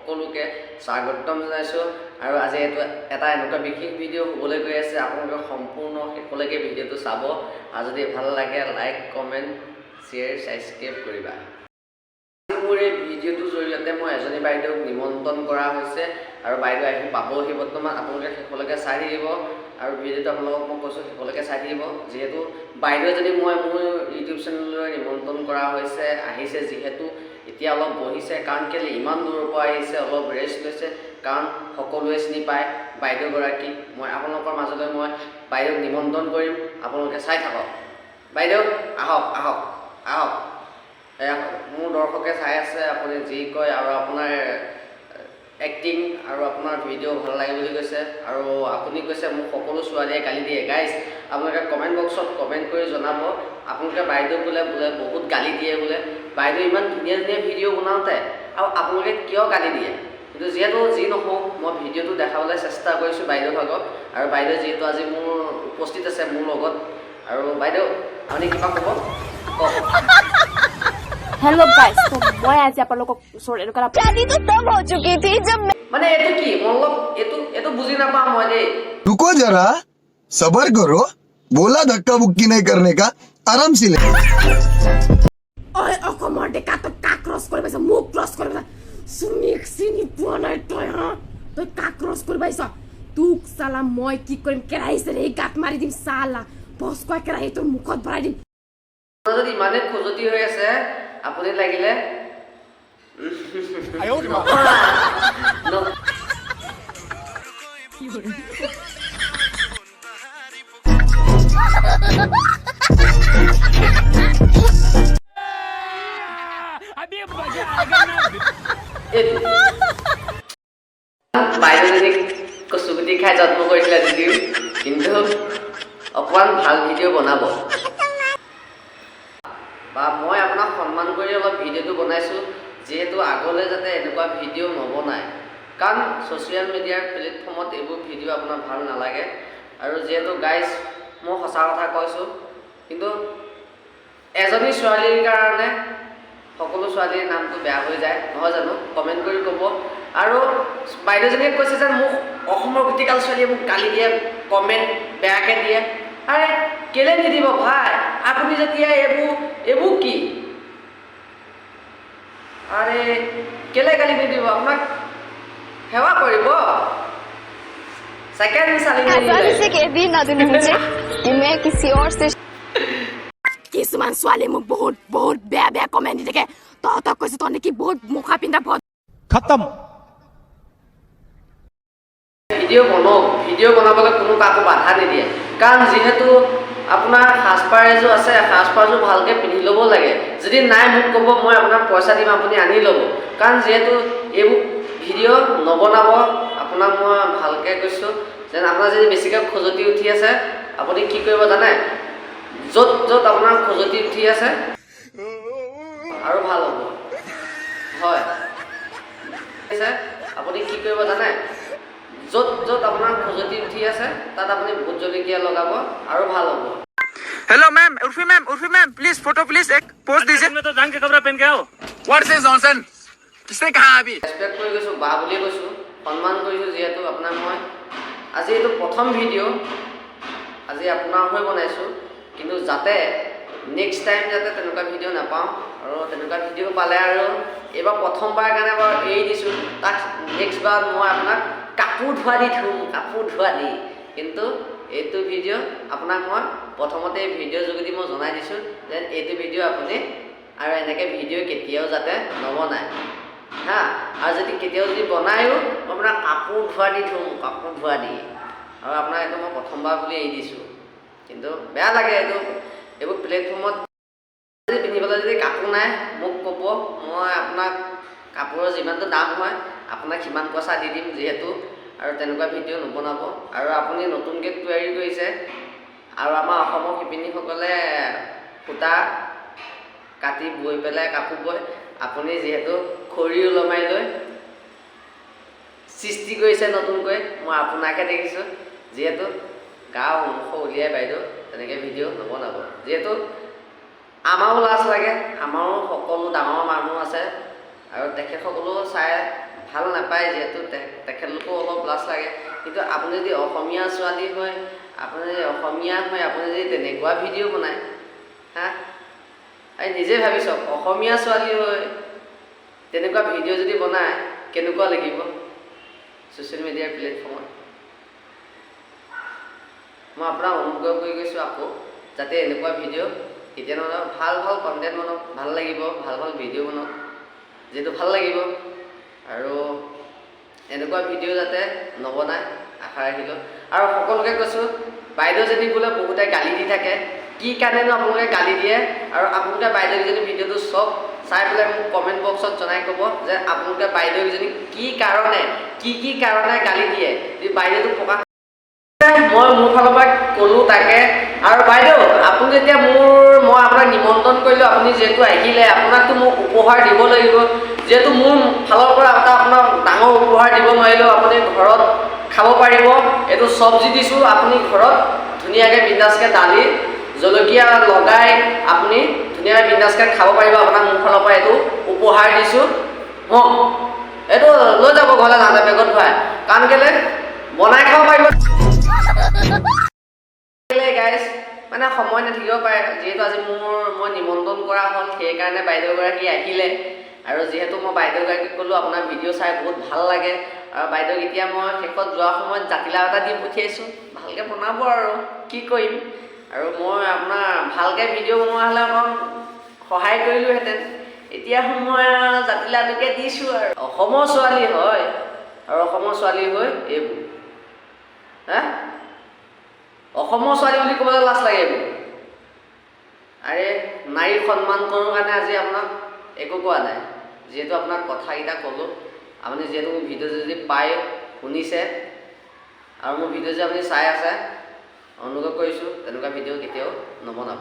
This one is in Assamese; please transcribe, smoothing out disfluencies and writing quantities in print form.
সকলোকে স্বাগতম জনাইছোঁ আৰু আজি এটা এনেকুৱা বিশেষ ভিডিঅ' হ'বলৈ গৈ আছে আপোনালোকে সম্পূৰ্ণ শেষলৈকে ভিডিঅ'টো চাব আৰু যদি ভাল লাগে লাইক কমেণ্ট শ্বেয়াৰ ছাবস্ক্ৰাইব কৰিবা মোৰ এই ভিডিঅ'টোৰ জৰিয়তে মই এজনী বাইদেউক নিমন্ত্ৰণ কৰা হৈছে আৰু বাইদেউ আহি পাবহি বৰ্তমান আপোনালোকে শেষলৈকে চাই থাকিব আৰু ভিডিঅ'টো আপোনালোকক মই কৈছোঁ শেষলৈকে চাই থাকিব যিহেতু বাইদেউ এজনী মই মোৰ ইউটিউব চেনেললৈ নিমন্ত্ৰণ কৰা হৈছে আহিছে যিহেতু এতিয়া অলপ বহিছে কাৰণ কেলৈ ইমান দূৰৰ পৰা আহিছে অলপ ৰেষ্ট লৈছে কাৰণ সকলোৱে চিনি পায় বাইদেউগৰাকী মই আপোনালোকৰ মাজলৈ মই বাইদেউক নিমন্ত্ৰণ কৰিম আপোনালোকে চাই থাকক বাইদেউ আহক আহক আহক মোৰ দৰ্শকে চাই আছে আপুনি যি কয় আৰু আপোনাৰ এক্টিং আৰু আপোনাৰ ভিডিঅ' ভাল লাগে বুলি কৈছে আৰু আপুনি কৈছে মোক সকলো ছোৱালীয়ে গালি দিয়ে গাইজ আপোনালোকে কমেণ্ট বক্সত কমেণ্ট কৰি জনাব আপোনালোকে বাইদেউ বোলে বহুত গালি দিয়ে বোলে বাইদেউ ইমান ধুনীয়া ধুনীয়া ভিডিঅ' বনাওঁতে আৰু আপোনালোকে কিয় গালি দিয়ে কিন্তু যিহেতু যি নহওক মই ভিডিঅ'টো দেখাবলৈ চেষ্টা কৰিছোঁ বাইদেউ ভাগত আৰু বাইদেউ যিহেতু আজি মোৰ উপস্থিত আছে মোৰ লগত আৰু বাইদেউ আপুনি কিবা ক'ব কওক हेलो गाइस तो मैं आज आप लोगों को सॉरी रुका शादी तो तब हो चुकी थी जब মানে এটো কি মতলব এটো বুঝি না পাম মই দেই रुको जरा सबर करो बोला धक्का बुक्की नहीं करने का आराम से ले ओए অকমৰ ডেকা তো কা ক্ৰস কৰি পাইছ মুখ ক্ৰস কৰি পাইছ সুনিক সিনি পোৱা নাই তই হা তই কা ক্ৰস কৰি পাইছ তুক সালা মই কি কৰিম কেৰাইছে ৰে গাত মাৰি দিম সালা বস কয় কেৰাই তোৰ মুখত ভৰাই দিম যদি ইমানে খজতি হৈ আছে আপুনি লাগিলে বাইদেউজনীক কচুগুটি খাই যত্ন কৰিছিলে যদিও কিন্তু অকণমান ভাল ভিডিঅ' বনাব বা মই আপোনাক সন্মান কৰি অলপ ভিডিঅ'টো বনাইছোঁ যিহেতু আগলৈ যাতে এনেকুৱা ভিডিঅ' নবনায় কাৰণ ছ'চিয়েল মিডিয়াৰ প্লেটফৰ্মত এইবোৰ ভিডিঅ' আপোনাৰ ভাল নালাগে আৰু যিহেতু গাইজ মই সঁচা কথা কৈছোঁ কিন্তু এজনী ছোৱালীৰ কাৰণে সকলো ছোৱালীৰ নামটো বেয়া হৈ যায় নহয় জানো কমেণ্ট কৰি ক'ব আৰু বাইদেউজনীয়ে কৈছে যে মোক অসমৰ গোটেইকাল ছোৱালীয়ে মোক গালি দিয়ে কমেণ্ট বেয়াকৈ দিয়ে আৰে কেলে নিদিব ভাই আপুনি যেতিয়া এইবোৰ কি আৰে কেলে গালি নিদিব আপোনাক সেৱা কৰিব सेकंड साली आसानी से कह दी ना तूने मुझे कि मैं किसी और से কিছুমান ছোৱালী মোক বহুত বহুত বেয়া বেয়া কমেণ্ট দি থাকে তহঁতক কৈছো তহঁতে কি বহুত মুখা পিন্ধা বহুত खत्म ভিডিঅ' বনাবলৈ কোনো কাকো বাধা নিদিয়ে কাৰণ যিহেতু আপোনাৰ সাজপাৰ এযোৰ আছে সাজপাৰযোৰ ভালকৈ পিন্ধি ল'ব লাগে যদি নাই মোক ক'ব মই আপোনাক পইচা দিম আপুনি আনি ল'ব কাৰণ যিহেতু এইবোৰ ভিডিঅ' নবনাব আপোনাক মই ভালকৈ কৈছোঁ যেন আপোনাৰ যদি বেছিকৈ খজুৱতি উঠি আছে আপুনি কি কৰিব জানে য'ত য'ত আপোনাৰ খজুৱতি উঠি আছে আৰু ভাল হ'ব হয় আপুনি কি কৰিব জানে য'ত য'ত আপোনাৰ খজুৱতি উঠি আছে তাত আপুনি ভোট জলকীয়া লগাব আৰু ভাল হ'ব hello ma'am Urfi ma'am please photo please एक पोस्ट दीजिए मैं तो जंग के कपड़ा पहन के आओ व्हाट इज नॉनसेंस किसने कहा अभी ৰেসপেক্ট কৰি গৈছোঁ বা বুলি কৈছোঁ সন্মান কৰিছোঁ যিহেতু আপোনাক মই আজি এইটো প্ৰথম ভিডিঅ' আজি আপোনাৰ হৈ বনাইছোঁ কিন্তু যাতে নেক্সট টাইম যাতে তেনেকুৱা ভিডিঅ' নাপাওঁ আৰু তেনেকুৱা ভিডিঅ' পালে আৰু এইবাৰ প্ৰথমবাৰ কাৰণে বাৰু এৰি দিছোঁ তাক নেক্সট বাৰ মই আপোনাক কাপোৰ ধোৱা দি থ'ম কাপোৰ ধোৱা দি কিন্তু এইটো ভিডিঅ' আপোনাক মই প্ৰথমতে এই ভিডিঅ'ৰ যোগেদি মই জনাই দিছোঁ যে এইটো ভিডিঅ' আপুনি আৰু এনেকৈ ভিডিঅ' কেতিয়াও যাতে নবনায় হা আৰু যদি কেতিয়াও যদি বনায়ো মই আপোনাক কাপোৰ ধোৱা দি থ'ম কাপোৰ ধোৱা দি আৰু আপোনাক এইটো মই প্ৰথমবাৰ বুলি এৰি দিছোঁ কিন্তু বেয়া লাগে এইবোৰ প্লেটফৰ্মত যদি পিন্ধিবলৈ যদি কাপোৰ নাই মোক ক'ব মই আপোনাক কাপোৰৰ যিমানটো দাম হয় আপোনাক সিমান পইচা দি দিম যিহেতু আৰু তেনেকুৱা ভিডিঅ' নবনাব আৰু আপুনি নতুনকৈ তৈয়াৰী কৰিছে আৰু আমাৰ অসমৰ শিপিনীসকলে সূতা কাটি বৈ পেলাই কাপোৰ বয় আপুনি যিহেতু খৰি ওলমাই লৈ সৃষ্টি কৰিছে নতুনকৈ মই আপোনাকে দেখিছোঁ যিহেতু গাঁও সন্মুখ উলিয়াই বাইদেউ তেনেকৈ ভিডিঅ' নবনাব যিহেতু আমাৰো লাজ লাগে আমাৰো সকলো ডাঙৰ মানুহ আছে আৰু তেখেতসকলেও চাই ভাল নাপায় যিহেতু তেখেতলোকো অলপ লাজ লাগে কিন্তু আপুনি যদি অসমীয়া ছোৱালী হয় আপুনি যদি অসমীয়া হয় আপুনি যদি তেনেকুৱা ভিডিঅ' বনায় হা এই নিজে ভাবি চাওক অসমীয়া ছোৱালী হৈ তেনেকুৱা ভিডিঅ' যদি বনায় কেনেকুৱা লাগিব ছ'চিয়েল মিডিয়াৰ প্লেটফৰ্মত মই আপোনাক অনুগ্ৰহ কৰি গৈছোঁ আকৌ যাতে এনেকুৱা ভিডিঅ' এতিয়া নহয় ভাল ভাল কণ্টেণ্ট বনাওক ভাল লাগিব ভাল ভাল ভিডিঅ' বনাওক যিহেতু ভাল লাগিব আৰু এনেকুৱা ভিডিঅ' যাতে নবনায় আশা ৰাখিলোঁ আৰু সকলোকে কৈছোঁ বাইদেউজনী বোলে বহুতে গালি দি থাকে কি কাৰণেনো আপোনালোকে গালি দিয়ে আৰু আপোনালোকে বাইদেউজনী ভিডিঅ'টো চব চাই পেলাই মোক কমেণ্ট বক্সত জনাই ক'ব যে আপোনালোকে বাইদেউজনী কি কাৰণে গালি দিয়ে যদি বাইদেউটো প্ৰকাশ মই মোৰ ফালৰ পৰা ক'লোঁ তাকে আৰু বাইদেউ আপুনি যেতিয়া মই আপোনাক নিমন্ত্ৰণ কৰিলোঁ আপুনি যিহেতু আহিলে আপোনাকতো মোক উপহাৰ দিব লাগিব যিহেতু মোৰ ফালৰ পৰা এটা আপোনাক ডাঙৰ উপহাৰ দিব নোৱাৰিলেও আপুনি ঘৰত খাব পাৰিব এইটো চব্জি দিছোঁ আপুনি ঘৰত ধুনীয়াকৈ বিন্দাছকৈ দালি জলকীয়া লগাই আপুনি ধুনীয়াকৈ বিন্দাছকৈ খাব পাৰিব আপোনাক মোৰ ফালৰ পৰা এইটো উপহাৰ দিছোঁ এইটো লৈ যাব ঘৰলৈ নাযায় বেগত ভৰাই কাৰণ কেলৈ বনাই খাব পাৰিব গাইজ মানে সময় নাথাকিব পাৰে যিহেতু আজি মই নিমন্ত্ৰণ কৰা হ'ল সেইকাৰণে বাইদেউগৰাকী আহিলে আৰু যিহেতু মই বাইদেউগৰাকীক ক'লোঁ আপোনাৰ ভিডিঅ' চাই বহুত ভাল লাগে আৰু বাইদেউক এতিয়া মই শেষত যোৱাৰ সময়ত জাতিলাও এটা দি পঠিয়াইছোঁ ভালকৈ বনাব আৰু কি কৰিম আৰু মই আপোনাৰ ভালকৈ ভিডিঅ' বনোৱা হ'লে অকণ সহায় কৰিলোঁহেঁতেন এতিয়া মই জাতিলাওটোকে দিছোঁ আৰু অসমৰ ছোৱালী হয় আৰু অসমৰ ছোৱালী হৈ এইবোৰ হা অসমৰ ছোৱালী বুলি ক'বলৈ লাজ লাগে এইবোৰ আৰে নাৰীক সন্মান কৰোঁ কাৰণে আজি আপোনাক একো কোৱা নাই যিহেতু আপোনাক কথাকেইটা ক'লোঁ আপুনি যিহেতু মোৰ ভিডিঅ' যদি পায় শুনিছে আৰু মোৰ ভিডিঅ' যদি আপুনি চাই আছে অনুৰোধ কৰিছোঁ তেনেকুৱা ভিডিঅ' কেতিয়াও নবনাব